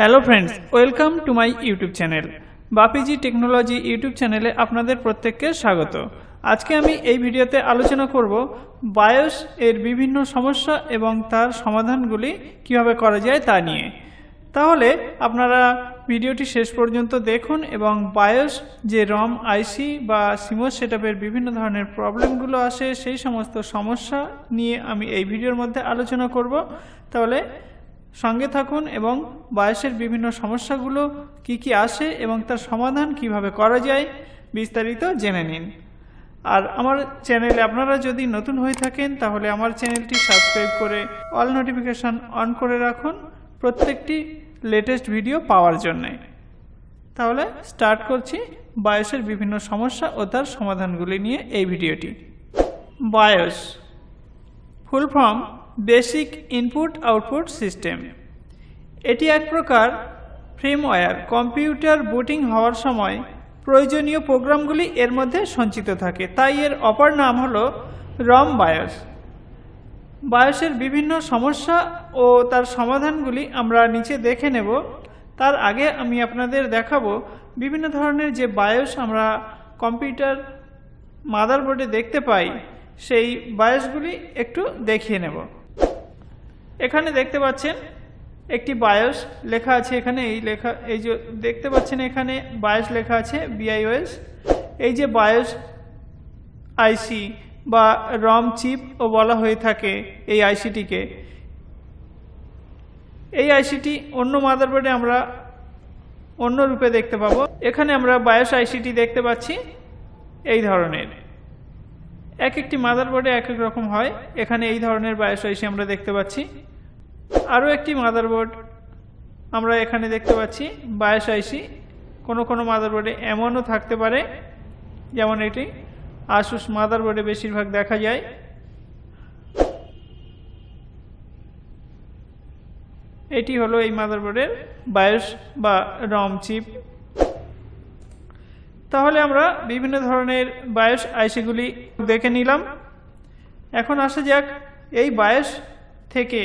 Hello friends, welcome to my YouTube channel Bapi G technology YouTube চ্যানেলে আপনাদের প্রত্যেককে স্বাগত। আজকে আমি এই ভিডিওতে আলোচনা করব বায়োস এর বিভিন্ন সমস্যা এবং তার সমাধানগুলি কিভাবে করা যায় তা নিয়ে। তাহলে আপনারা ভিডিওটি শেষ পর্যন্ত দেখুন এবং বায়োস যে রম আইসি বা সিমোস সেটআপের বিভিন্ন ধরনের প্রবলেমগুলো আসে সেই সমস্ত সমস্যা নিয়ে আমি এই ভিডিওর মধ্যে আলোচনা করব। তাহলে সঙ্গে থাকুন এবং বায়োসের বিভিন্ন সমস্যাগুলো কি আসে এবং তার সমাধান কিভাবে করা যায় বিস্তারিত জেনে নিন। আর আমার চ্যানেলে আপনারা যদি নতুন হয়ে থাকেন তাহলে আমার চ্যানেলটি সাবস্ক্রাইব করে অল নোটিফিকেশন অন করে রাখুন প্রত্যেকটি লেটেস্ট ভিডিও পাওয়ার জন্যে। তাহলে স্টার্ট করছি বায়োসের বিভিন্ন সমস্যা ও তার সমাধানগুলি নিয়ে এই ভিডিওটি। Bias full form basic input output system. এটি এক প্রকার ফ্রেমওয়্যার। কম্পিউটার বুটিং হওয়ার সময় প্রয়োজনীয় প্রোগ্রামগুলি এর মধ্যে সঞ্চিত থাকে, তাই এর অপর নাম হলো রম বায়োস। বায়োসের বিভিন্ন সমস্যা ও তার সমাধানগুলি আমরা নিচে দেখে নেব। তার আগে আমি আপনাদের দেখাবো বিভিন্ন ধরনের যে বায়োস আমরা কম্পিউটার মাদারবোর্ডে দেখতে পাই সেই বায়োসগুলি একটু দেখিয়ে নেব। এখানে দেখতে পাচ্ছেন একটি বায়োস লেখা আছে। এখানে এই যে দেখতে পাচ্ছেন এখানে বায়োস লেখা আছে BIOS। এই যে বায়োস আইসি বা রম চিপ ও বলা হয়ে থাকে এই আইসিটিকে। এই আইসিটি অন্য মাদারবোর্ডে আমরা অন্য রূপে দেখতে পাবো। এখানে আমরা বায়োস আইসিটি দেখতে পাচ্ছি এই ধরনের। এক একটি মাদারবোর্ডে এক এক রকম হয়। এখানে এই ধরনের বায়োস আইসি আমরা দেখতে পাচ্ছি। আরও একটি মাদারবোর্ড আমরা এখানে দেখতে পাচ্ছি বায়োস আইসি। কোনো মাদারবোর্ডে এমনও থাকতে পারে, যেমন এটি আসুস মাদারবোর্ডে বেশিরভাগ দেখা যায়। এটি হলো এই মাদারবোর্ডের বায়োস বা রম চিপ। তাহলে আমরা বিভিন্ন ধরনের বায়োস আইসিগুলি দেখে নিলাম। এখন আসা যাক এই বায়োস থেকে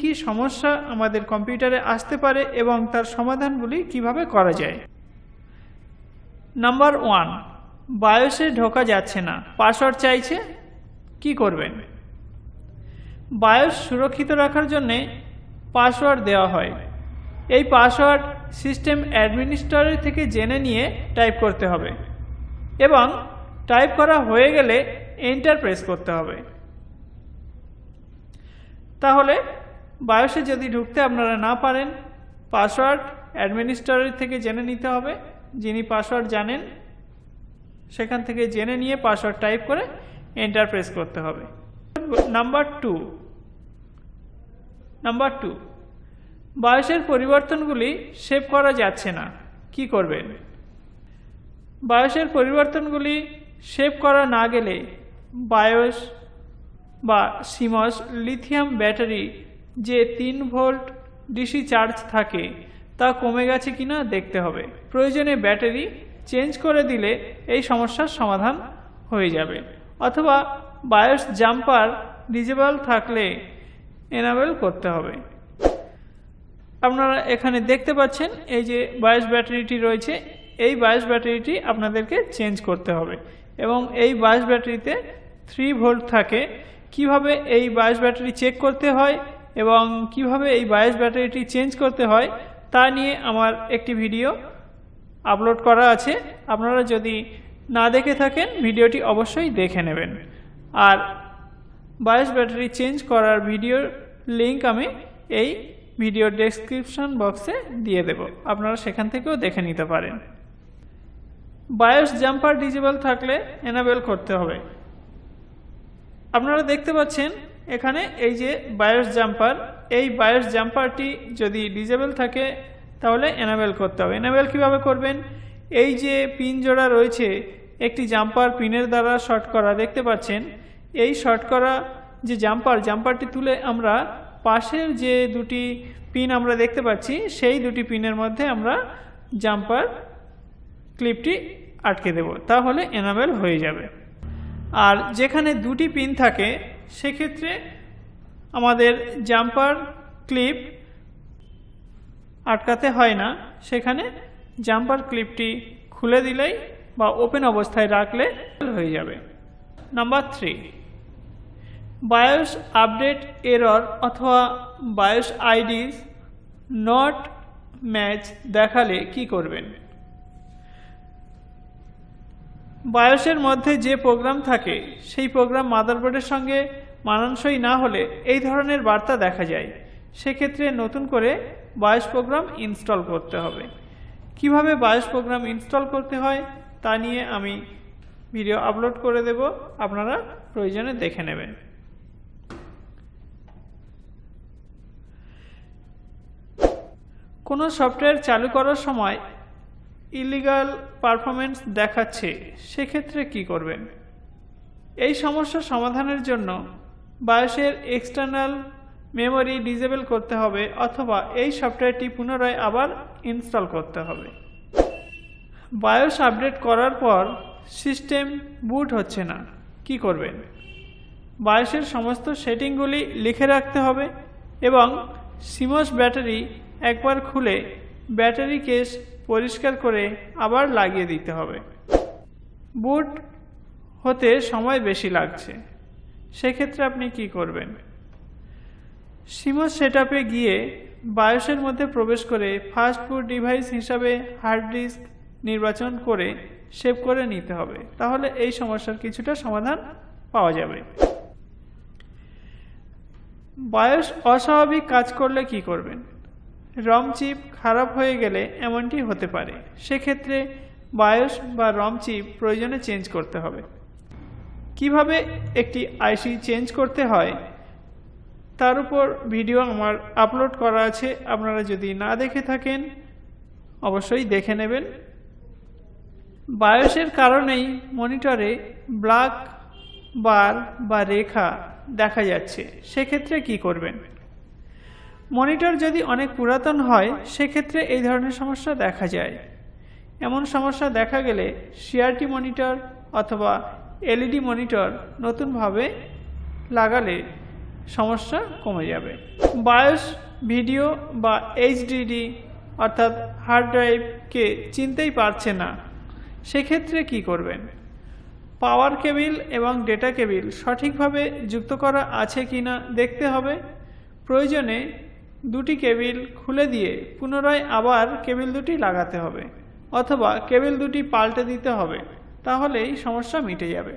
কি সমস্যা আমাদের কম্পিউটারে আসতে পারে এবং তার সমাধানগুলি কিভাবে করা যায়। নাম্বার 1, বায়োসে ঢোকা যাচ্ছে না, পাসওয়ার্ড চাইছে, কি করবেন? বায়োস সুরক্ষিত রাখার জন্য পাসওয়ার্ড দেওয়া হয়। এই পাসওয়ার্ড সিস্টেম অ্যাডমিনিস্ট্রেটর থেকে জেনে নিয়ে টাইপ করতে হবে এবং টাইপ করা হয়ে গেলে এন্টার প্রেস করতে হবে। তাহলে বায়োসে যদি ঢুকতে আপনারা না পারেন, পাসওয়ার্ড অ্যাডমিনিস্ট্রেটর থেকে জেনে নিতে হবে। যিনি পাসওয়ার্ড জানেন সেখান থেকে জেনে নিয়ে পাসওয়ার্ড টাইপ করে এন্টার প্রেস করতে হবে। নাম্বার 2, বায়োসের পরিবর্তনগুলি সেভ করা যাচ্ছে না, কি করবেন? বায়োসের পরিবর্তনগুলি সেভ করা না গেলে বায়োস বা সিমস লিথিয়াম ব্যাটারি যে 3 ভোল্ট ডিসি চার্জ থাকে তা কমে গেছে কিনা দেখতে হবে। প্রয়োজনে ব্যাটারি চেঞ্জ করে দিলে এই সমস্যার সমাধান হয়ে যাবে। অথবা বায়োস জাম্পার ডিজেবল থাকলে এনাবেল করতে হবে। আপনারা এখানে দেখতে পাচ্ছেন এই যে বায়োস ব্যাটারিটি রয়েছে, এই বায়োস ব্যাটারিটি আপনাদেরকে চেঞ্জ করতে হবে এবং এই বায়োস ব্যাটারিতে 3 ভোল্ট থাকে। কিভাবে এই বায়োস ব্যাটারি চেক করতে হয় এবং কিভাবে এই বায়োস ব্যাটারিটি চেঞ্জ করতে হয় তা নিয়ে আমার একটি ভিডিও আপলোড করা আছে। আপনারা যদি না দেখে থাকেন ভিডিওটি অবশ্যই দেখে নেবেন। আর বায়োস ব্যাটারি চেঞ্জ করার ভিডিওর লিংক আমি এই ভিডিওর ডেসক্রিপশন বক্সে দিয়ে দেব, আপনারা সেখান থেকেও দেখে নিতে পারেন। বায়োস জাম্পার ডিজেবল থাকলে এনাবেল করতে হবে। আপনারা দেখতে পাচ্ছেন এখানে এই যে বায়োস জাম্পার, এই বায়োস জাম্পারটি যদি ডিজেবল থাকে তাহলে এনাবেল করতে হবে। এনাবেল কিভাবে করবেন? এই যে পিন জোড়া রয়েছে একটি জাম্পার পিনের দ্বারা শর্ট করা দেখতে পাচ্ছেন। এই শর্ট করা যে জাম্পারটি তুলে আমরা পাশের যে 2টি পিন আমরা দেখতে পাচ্ছি সেই 2টি পিনের মধ্যে আমরা জাম্পার ক্লিপটি আটকে দেব, তাহলে এনাবেল হয়ে যাবে। আর যেখানে 2টি পিন থাকে সেক্ষেত্রে আমাদের জাম্পার ক্লিপ আটকাতে হয় না, সেখানে জাম্পার ক্লিপটি খুলে দিলেই বা ওপেন অবস্থায় রাখলে হয়ে যাবে। নাম্বার 3, বায়োস আপডেট এরর অথবা বায়োস আইডিস নট ম্যাচ দেখালে কি করবেন? বায়োসের মধ্যে যে প্রোগ্রাম থাকে সেই প্রোগ্রাম মাদারবোর্ডের সঙ্গে মানানসই না হলে এই ধরনের বার্তা দেখা যায়। সেক্ষেত্রে নতুন করে বায়োস প্রোগ্রাম ইনস্টল করতে হবে। কিভাবে বায়োস প্রোগ্রাম ইনস্টল করতে হয় তা নিয়ে আমি ভিডিও আপলোড করে দেব, আপনারা প্রয়োজনে দেখে নেবেন। কোনো সফটওয়্যার চালু করার সময় ইলিগাল পারফরম্যান্স দেখাচ্ছে, সেক্ষেত্রে কি করবেন? এই সমস্যা সমাধানের জন্য বায়োসের এক্সটার্নাল মেমরি ডিসেবল করতে হবে অথবা এই সফটওয়্যারটি পুনরায় আবার ইনস্টল করতে হবে। বায়োস আপডেট করার পর সিস্টেম বুট হচ্ছে না, কি করবেন? বায়োসের সমস্ত সেটিংগুলি লিখে রাখতে হবে এবং সিমস ব্যাটারি একবার খুলে ব্যাটারি কেস পরিষ্কার করে আবার লাগিয়ে দিতে হবে। বুট হতে সময় বেশি লাগছে, সেক্ষেত্রে আপনি কি করবেন? সিমস সেটআপে গিয়ে বায়োসের মধ্যে প্রবেশ করে ফাস্ট বুট ডিভাইস হিসাবে হার্ড ডিস্ক নির্বাচন করে সেভ করে নিতে হবে, তাহলে এই সমস্যার কিছুটা সমাধান পাওয়া যাবে। বায়োস অস্বাভাবিক কাজ করলে কি করবেন? রম চিপ খারাপ হয়ে গেলে এমনটি হতে পারে, সেক্ষেত্রে বায়োস বা রম চিপ প্রয়োজনে চেঞ্জ করতে হবে। কিভাবে একটি আইসি চেঞ্জ করতে হয় তার উপর ভিডিও আমার আপলোড করা আছে, আপনারা যদি না দেখে থাকেন অবশ্যই দেখে নেবেন। বায়োসের কারণেই মনিটরে ব্ল্যাক বার বা রেখা দেখা যাচ্ছে, সেক্ষেত্রে কি করবেন? মনিটর যদি অনেক পুরাতন হয় সেক্ষেত্রে এই ধরনের সমস্যা দেখা যায়। এমন সমস্যা দেখা গেলে সিআরটি মনিটর অথবা এলইডি মনিটর নতুনভাবে লাগালে সমস্যা কমে যাবে। বায়োস ভিডিও বা এইচডিডি অর্থাৎ হার্ড ড্রাইভকে চিনতেই পারছে না, সেক্ষেত্রে কি করবেন? পাওয়ার কেবিল এবং ডেটা কেবিল সঠিকভাবে যুক্ত করা আছে কিনা দেখতে হবে। প্রয়োজনে দুটি কেবিল খুলে দিয়ে পুনরায় আবার কেবিল দুটি লাগাতে হবে অথবা কেবিল দুটি পাল্টে দিতে হবে, তাহলেই সমস্যা মিটে যাবে।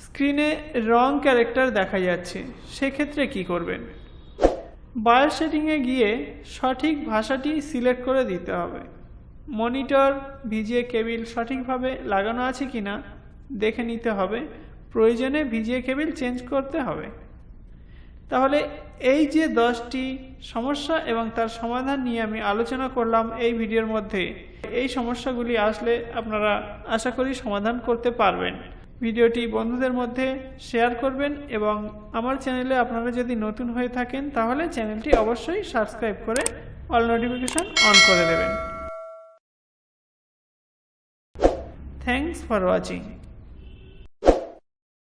স্ক্রিনে রং ক্যারেক্টার দেখা যাচ্ছে, সেক্ষেত্রে কি করবেন? বায়োস সেটিংয়ে গিয়ে সঠিক ভাষাটি সিলেক্ট করে দিতে হবে। মনিটর ভিজিএ কেবিল সঠিকভাবে লাগানো আছে কিনা দেখে নিতে হবে, প্রয়োজনে ভিজিএ কেবিল চেঞ্জ করতে হবে। তাহলে এই যে 10টি সমস্যা এবং তার সমাধান নিয়ে আমি আলোচনা করলাম এই ভিডিওর মধ্যে, এই সমস্যাগুলি আসলে আপনারা আশা করি সমাধান করতে পারবেন। ভিডিওটি বন্ধুদের মধ্যে শেয়ার করবেন এবং আমার চ্যানেলে আপনারা যদি নতুন হয়ে থাকেন তাহলে চ্যানেলটি অবশ্যই সাবস্ক্রাইব করে অল নোটিফিকেশন অন করে দেবেন। Thanks for watching.